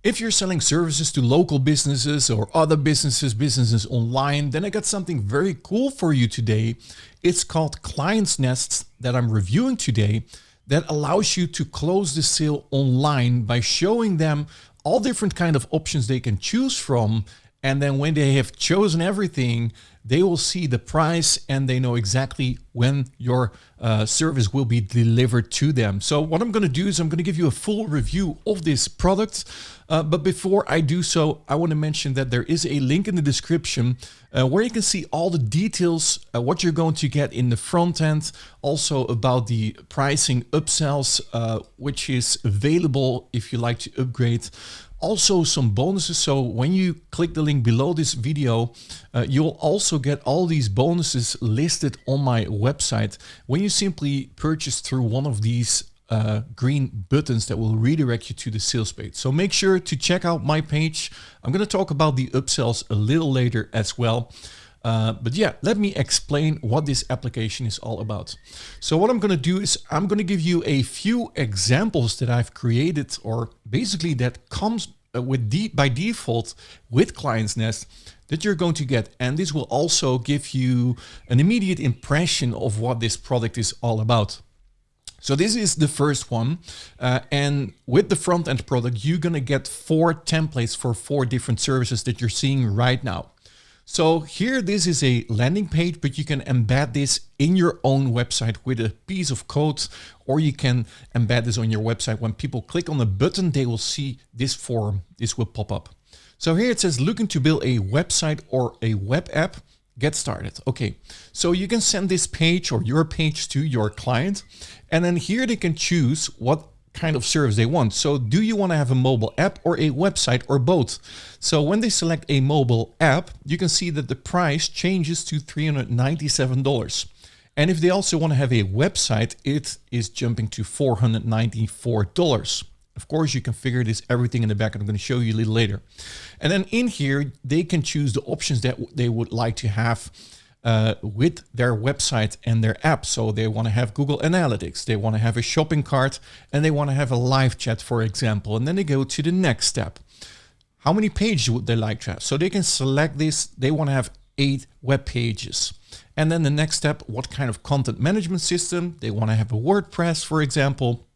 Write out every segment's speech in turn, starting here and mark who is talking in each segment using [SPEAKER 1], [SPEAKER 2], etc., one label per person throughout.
[SPEAKER 1] If you're selling services to local businesses or other businesses online, then I got something very cool for you today. It's called ClientsNest that I'm reviewing today that allows you to close the sale online by showing them all different kind of options they can choose from. And then when they have chosen everything, they will see the price and they know exactly when your service will be delivered to them. So what I'm going to do is I'm going to give you a full review of this product. But before I do so, I want to mention that there is a link in the description where you can see all the details, what you're going to get in the front end, also about the pricing upsells, which is available if you like to upgrade. Also some bonuses. So when you click the link below this video, you'll also get all these bonuses listed on my website when you simply purchase through one of these green buttons that will redirect you to the sales page. So make sure to check out my page. I'm going to talk about the upsells a little later as well. But yeah, let me explain what this application is all about. So what I'm going to do is I'm going to give you a few examples that I've created, or basically that comes by default with ClientsNest that you're going to get. And this will also give you an immediate impression of what this product is all about. So this is the first one. And with the front end product, you're going to get 4 templates for 4 different services that you're seeing right now. So here, this is a landing page, but you can embed this in your own website with a piece of code, or you can embed this on your website. When people click on the button, they will see this form. This will pop up. So here it says, looking to build a website or a web app, get started. Okay, so you can send this page or your page to your client, and then here they can choose what kind of service they want. So do you want to have a mobile app or a website or both? So when they select a mobile app, you can see that the price changes to $397. And if they also want to have a website, it is jumping to $494. Of course, you configure this everything in the back, and I'm going to show you a little later. And then in here, they can choose the options that they would like to have with their website and their app. So they want to have Google Analytics, they want to have a shopping cart, and they want to have a live chat, for example. And then they go to the next step. How many pages would they like to have? So they can select this. They want to have 8 web pages. And then the next step, what kind of content management system? They want to have a WordPress, for example.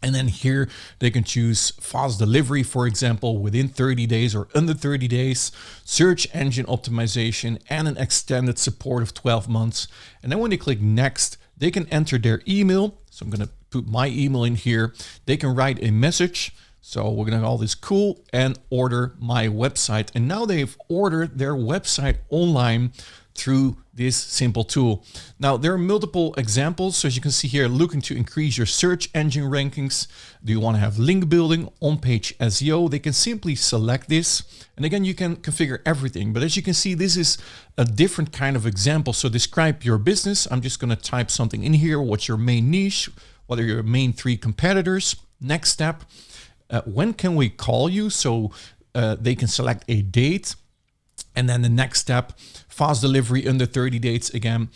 [SPEAKER 1] And then here they can choose fast delivery, for example, within 30 days or under 30 days, search engine optimization, and an extended support of 12 months. And then when they click next, they can enter their email. So I'm going to put my email in here. They can write a message. So we're going to call this cool and order my website. And now they've ordered their website online through this simple tool. Now, there are multiple examples. So as you can see here, looking to increase your search engine rankings. Do you want to have link building, on-page SEO? They can simply select this. And again, you can configure everything. But as you can see, this is a different kind of example. So describe your business. I'm just going to type something in here. What's your main niche? What are your main 3 competitors? Next step, when can we call you? So they can select a date. And then the next step, fast delivery under 30 days again,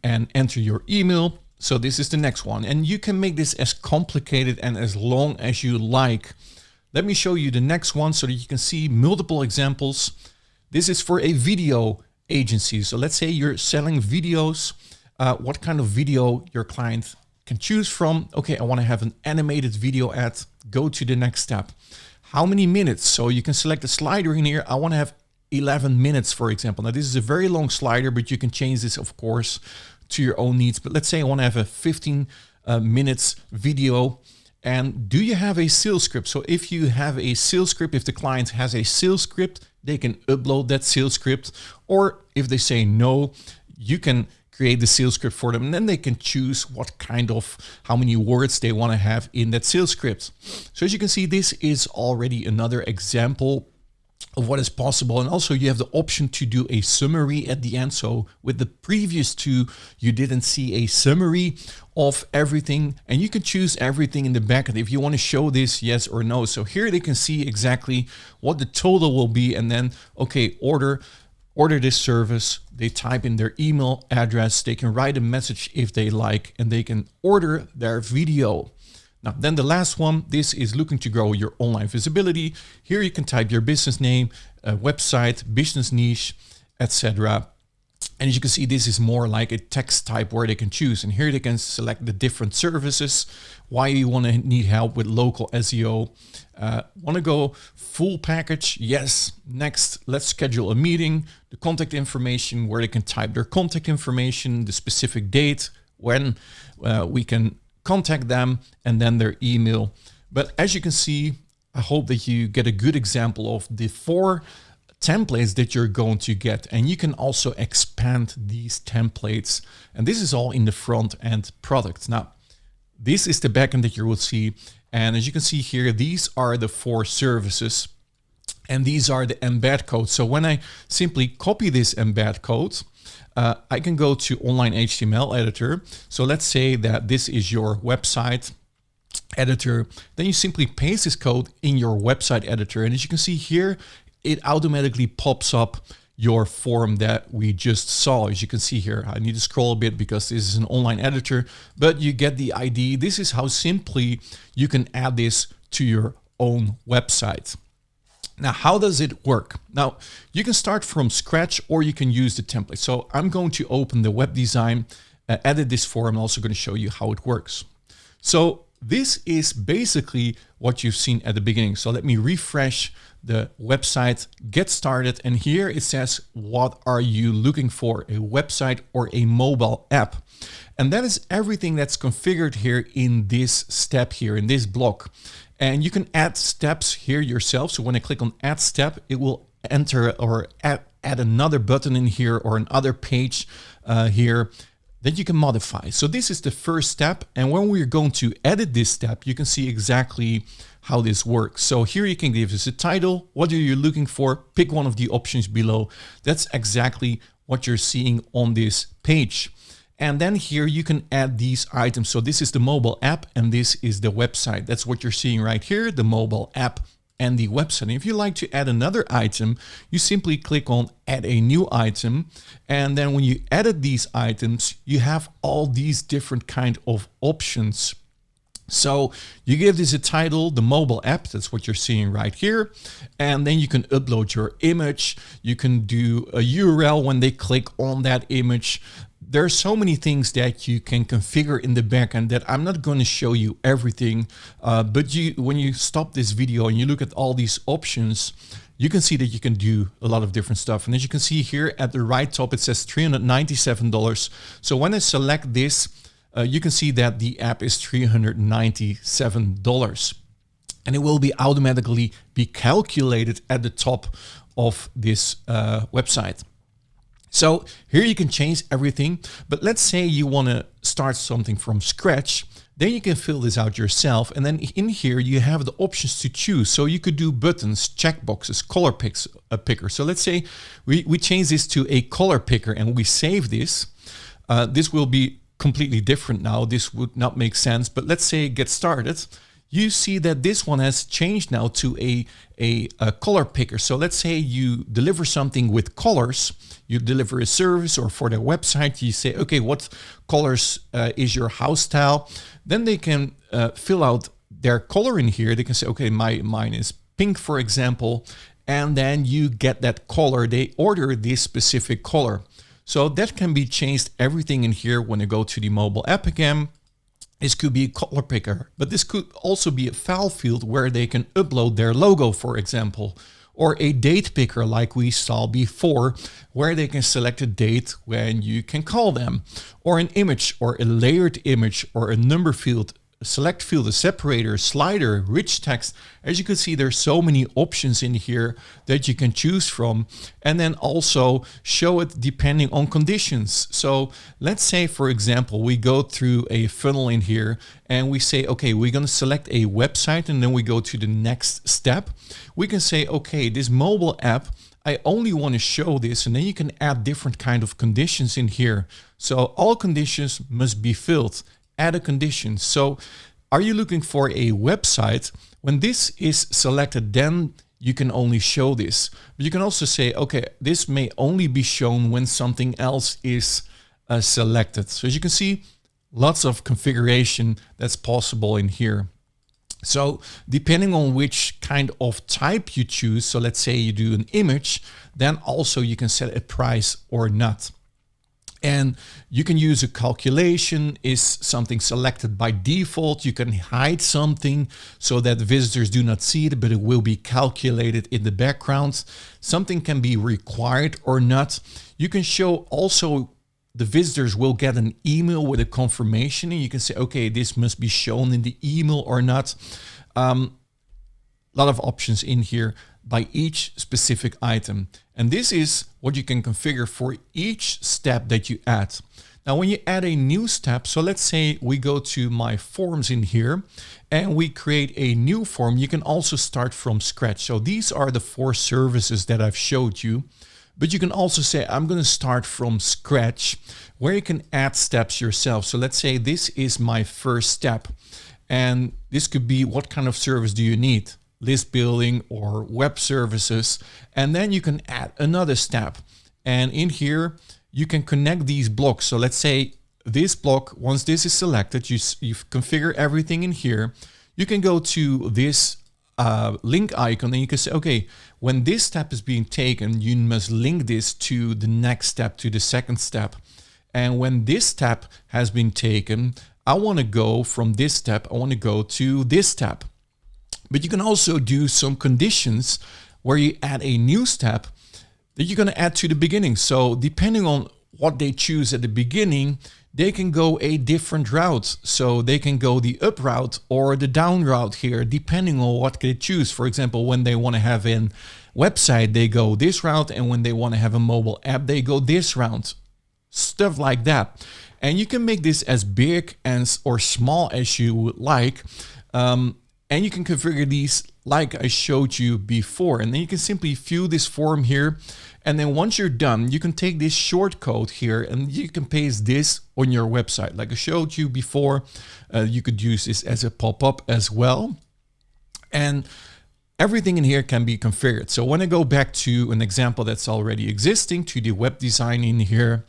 [SPEAKER 1] and enter your email. So this is the next one. And you can make this as complicated and as long as you like. Let me show you the next one so that you can see multiple examples. This is for a video agency. So let's say you're selling videos. What kind of video your client can choose from? Okay, I want to have an animated video ad. Go to the next step. How many minutes? So you can select a slider in here. I want to have 11 minutes, for example. Now, this is a very long slider, but you can change this, of course, to your own needs. But let's say I want to have a 15 minutes video. And do you have a sales script? So if you have a sales script, if the client has a sales script, they can upload that sales script. Or if they say no, you can create the sales script for them, and then they can choose what kind of, how many words they want to have in that sales script. So as you can see, this is already another example of what is possible. And also you have the option to do a summary at the end. So with the previous 2, you didn't see a summary of everything, and you can choose everything in the back end if you want to show this yes or no. So here they can see exactly what the total will be, and then, okay, order this service. They type in their email address. They can write a message if they like, and they can order their video. Now, then the last one, this is looking to grow your online visibility. Here you can type your business name, website, business niche, etc. And as you can see, this is more like a text type where they can choose. And here they can select the different services, why you want to need help with local SEO. Want to go full package? Yes. Next, let's schedule a meeting. The contact information where they can type their contact information, the specific date when we can contact them, and then their email. But as you can see, I hope that you get a good example of the 4 templates that you're going to get, and you can also expand these templates, and this is all in the front end product. Now this is the backend that you will see, and as you can see here, these are the 4 services and these are the embed codes. So when I simply copy this embed code, I can go to online HTML editor. So let's say that this is your website editor, then you simply paste this code in your website editor, and as you can see here, it automatically pops up your form that we just saw. As you can see here, I need to scroll a bit because this is an online editor, but you get the idea. This is how simply you can add this to your own website. Now, how does it work? Now, you can start from scratch or you can use the template. So I'm going to open the web design, edit this form. I'm also going to show you how it works. So this is basically what you've seen at the beginning. So let me refresh the website, get started. And here it says, what are you looking for? A website or a mobile app? And that is everything that's configured here in this step here, in this block. And you can add steps here yourself. So when I click on add step, it will enter or add another button in here or another page here that you can modify. So this is the first step. And when we're going to edit this step, you can see exactly how this works. So here you can give this a title. What are you looking for? Pick one of the options below. That's exactly what you're seeing on this page. And then here you can add these items. So this is the mobile app and this is the website. That's what you're seeing right here, the mobile app and the website. And if you like to add another item, you simply click on add a new item. And then when you edit these items, you have all these different kind of options. So you give this a title, the mobile app, that's what you're seeing right here. And then you can upload your image. You can do a URL when they click on that image. There are so many things that you can configure in the backend that I'm not going to show you everything. But when you stop this video and you look at all these options, you can see that you can do a lot of different stuff. And as you can see here at the right top, it says $397. So when I select this, you can see that the app is $397. And it will be automatically be calculated at the top of this website. So here you can change everything, but let's say you want to start something from scratch, then you can fill this out yourself. And then in here you have the options to choose. So you could do buttons, checkboxes, color picker. So let's say we change this to a color picker and we save this. This will be completely different now. This would not make sense, but let's say get started. You see that this one has changed now to a color picker. So let's say you deliver something with colors, you deliver a service or for their website, you say, okay, what colors is your house style? Then they can fill out their color in here. They can say, okay, mine is pink, for example, and then you get that color. They order this specific color. So that can be changed, everything in here. When you go to the mobile app again, this could be a color picker, but this could also be a file field where they can upload their logo, for example, or a date picker like we saw before, where they can select a date when you can call them, or an image or a layered image or a number field, a select field, a separator, a slider, rich text. As you can see, there's so many options in here that you can choose from, and then also show it depending on conditions. So let's say, for example, we go through a funnel in here and we say, okay, we're going to select a website, and then we go to the next step. We can say, okay, this mobile app, I only want to show this, and then you can add different kind of conditions in here. So all conditions must be filled. Add a condition. So are you looking for a website? When this is selected, then you can only show this. But you can also say, okay, this may only be shown when something else is selected. So as you can see, lots of configuration that's possible in here. So depending on which kind of type you choose, so let's say you do an image, then also you can set a price or not. And you can use a calculation. Is something selected by default? You can hide something so that visitors do not see it, but it will be calculated in the background. Something can be required or not. You can show also the visitors will get an email with a confirmation, and you can say, okay, this must be shown in the email or not. A lot of options in here by each specific item. And this is what you can configure for each step that you add. Now, when you add a new step, so let's say we go to my forms in here and we create a new form, you can also start from scratch. So these are the 4 services that I've showed you. But you can also say, I'm going to start from scratch, where you can add steps yourself. So let's say this is my first step. And this could be, what kind of service do you need? List building or web services. And then you can add another step. And in here, you can connect these blocks. So let's say this block, once this is selected, you configure everything in here. You can go to this link icon and you can say, okay, when this step is being taken, you must link this to the next step, to the second step. And when this step has been taken, I want to go from this step, I want to go to this step. But you can also do some conditions where you add a new step that you're going to add to the beginning. So depending on what they choose at the beginning, they can go a different route. So they can go the up route or the down route here, depending on what they choose. For example, when they want to have a website, they go this route. And when they want to have a mobile app, they go this route. Stuff like that. And you can make this as big and or small as you would like. And you can configure these like I showed you before. And then you can simply view this form here. And then once you're done, you can take this short code here and you can paste this on your website. Like I showed you before, you could use this as a pop-up as well. And everything in here can be configured. So when I go back to an example that's already existing, to the web design in here,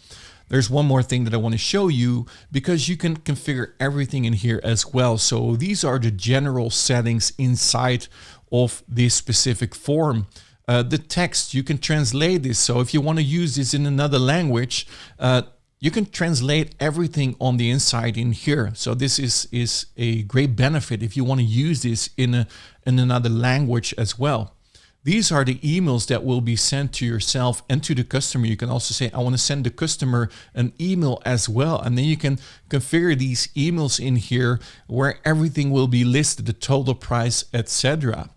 [SPEAKER 1] there's one more thing that I want to show you, because you can configure everything in here as well. So these are the general settings inside of this specific form. The text, you can translate this. So if you want to use this in another language, you can translate everything on the inside in here. So this is a great benefit if you want to use this in another language as well. These are the emails that will be sent to yourself and to the customer. You can also say, I want to send the customer an email as well. And then you can configure these emails in here where everything will be listed, the total price, etc.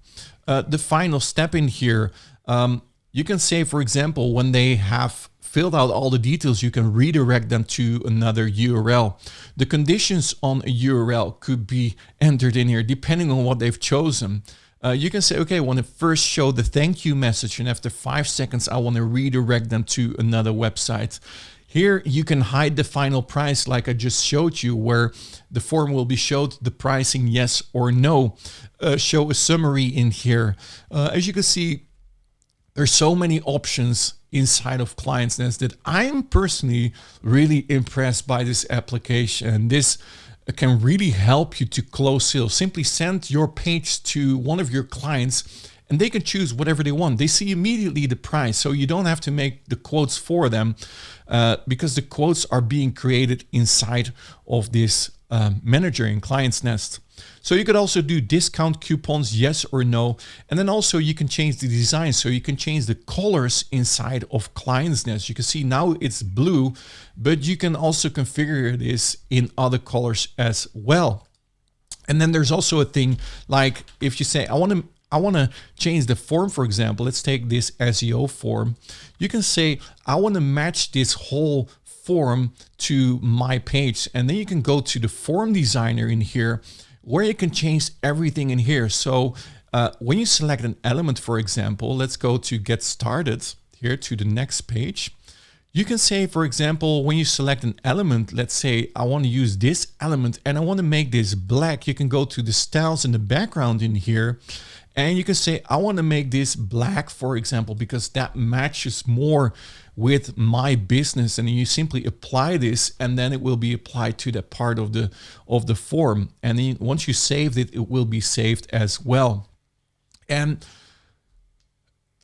[SPEAKER 1] The final step in here, you can say, for example, when they have filled out all the details, you can redirect them to another URL. The conditions on a URL could be entered in here depending on what they've chosen. You can say, okay, I want to first show the thank you message, and after 5 seconds, I want to redirect them to another website. Here, you can hide the final price like I just showed you, where the form will be showed the pricing yes or no. Show a summary in here. As you can see, there's so many options inside of ClientsNest that I'm personally really impressed by this application. This can really help you to close sales. Simply send your page to one of your clients and they can choose whatever they want. They see immediately the price, so you don't have to make the quotes for them because the quotes are being created inside of this manager in ClientsNest. So you could also do discount coupons, yes or no. And then also you can change the design. So you can change the colors inside of ClientsNest. You can see now it's blue, but you can also configure this in other colors as well. And then there's also a thing like if you say, I want to change the form, for example, let's take this SEO form. You can say, I want to match this whole form to my page. And then you can go to the form designer in here where you can change everything in here. So when you select an element, for example, let's go to get started here to the next page. You can say, for example, when you select an element, let's say I want to use this element and I want to make this black. You can go to the styles in the background in here and you can say, I want to make this black, for example, because that matches more with my business. And you simply apply this and then it will be applied to that part of the form. And then once you saved it, it will be saved as well. And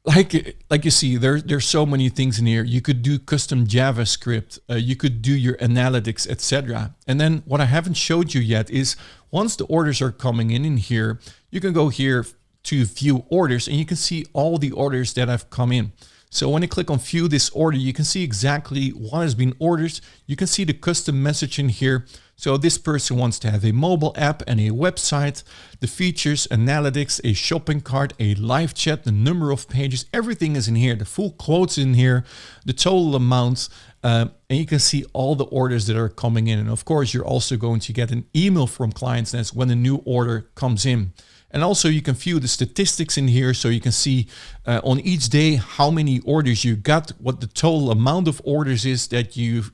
[SPEAKER 1] like you see, there's so many things in here. You could do custom JavaScript, you could do your analytics, etc. And then what I haven't showed you yet is once the orders are coming in here, you can go here to view orders and you can see all the orders that have come in. So when you click on view this order, you can see exactly what has been ordered. You can see the custom message in here. So this person wants to have a mobile app and a website, the features, analytics, a shopping cart, a live chat, the number of pages, everything is in here. The full quotes in here, the total amount, and you can see all the orders that are coming in. And of course, you're also going to get an email from ClientsNest when a new order comes in. And also you can view the statistics in here, so you can see on each day how many orders you got, what the total amount of orders is that you've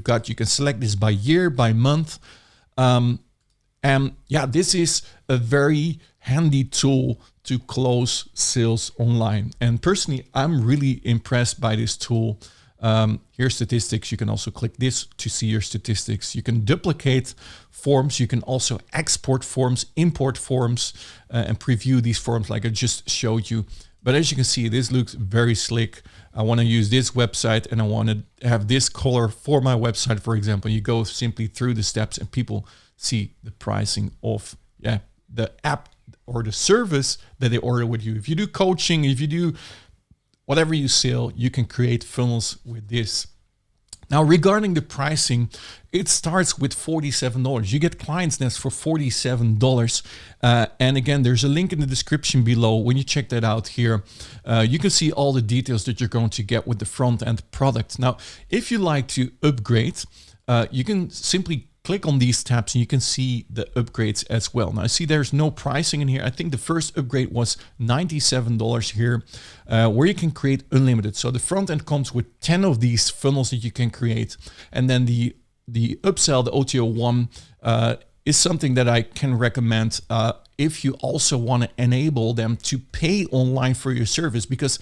[SPEAKER 1] got. You can select this by year, by month. And yeah, this is a very handy tool to close sales online. And personally, I'm really impressed by this tool. Here's statistics. You can also click this to see your statistics. You can duplicate forms. You can also export forms, import forms, and preview these forms like I just showed you. But as you can see, this looks very slick. I want to use this website and I want to have this color for my website, for example. You go simply through the steps and people see the pricing of the app or the service that they order with you. If you do coaching, if you do whatever you sell, you can create funnels with this. Now, regarding the pricing, it starts with $47. You get ClientsNest for $47. And again, there's a link in the description below. When you check that out here, you can see all the details that you're going to get with the front end product. Now, if you like to upgrade, you can simply click on these tabs and you can see the upgrades as well. Now I see there's no pricing in here. I think the first upgrade was $97 here, where you can create unlimited. So the front end comes with 10 of these funnels that you can create. And then the upsell, the OTO one, is something that I can recommend if you also want to enable them to pay online for your service, because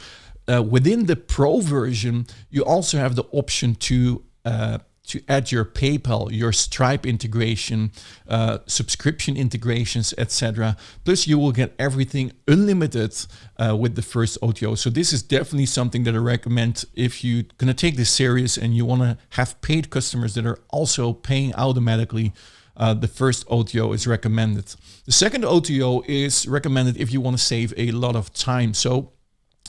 [SPEAKER 1] within the Pro version, you also have the option to add your PayPal, your Stripe integration, subscription integrations, etc. Plus you will get everything unlimited with the first OTO. So this is definitely something that I recommend if you're gonna take this serious and you wanna have paid customers that are also paying automatically. The first OTO is recommended. The second OTO is recommended if you wanna save a lot of time. So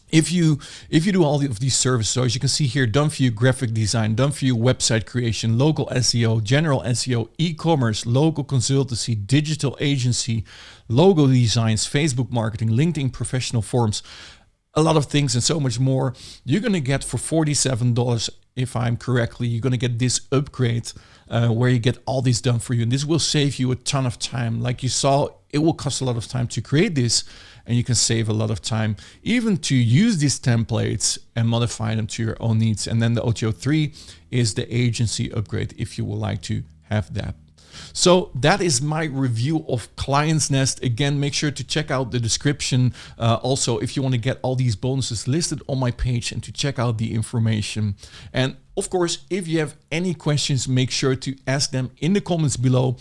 [SPEAKER 1] if you do all of these services, so as you can see here, done for you graphic design, done for you website creation, local SEO, general SEO, e-commerce, local consultancy, digital agency, logo designs, Facebook marketing, LinkedIn professional forums, a lot of things and so much more, you're going to get for $47, if I'm correctly, you're going to get this upgrade where you get all this done for you. And this will save you a ton of time. Like you saw, it will cost a lot of time to create this, and you can save a lot of time even to use these templates and modify them to your own needs. And then the OTO 3 is the agency upgrade if you would like to have that. So that is my review of ClientsNest. Again, make sure to check out the description. Also, if you want to get all these bonuses listed on my page and to check out the information. And of course, if you have any questions, make sure to ask them in the comments below.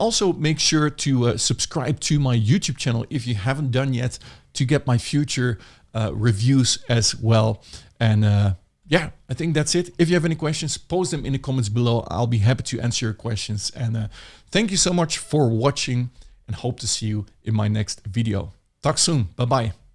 [SPEAKER 1] Also, make sure to subscribe to my YouTube channel if you haven't done yet to get my future reviews as well. And yeah, I think that's it. If you have any questions, post them in the comments below. I'll be happy to answer your questions. And thank you so much for watching and hope to see you in my next video. Talk soon. Bye-bye.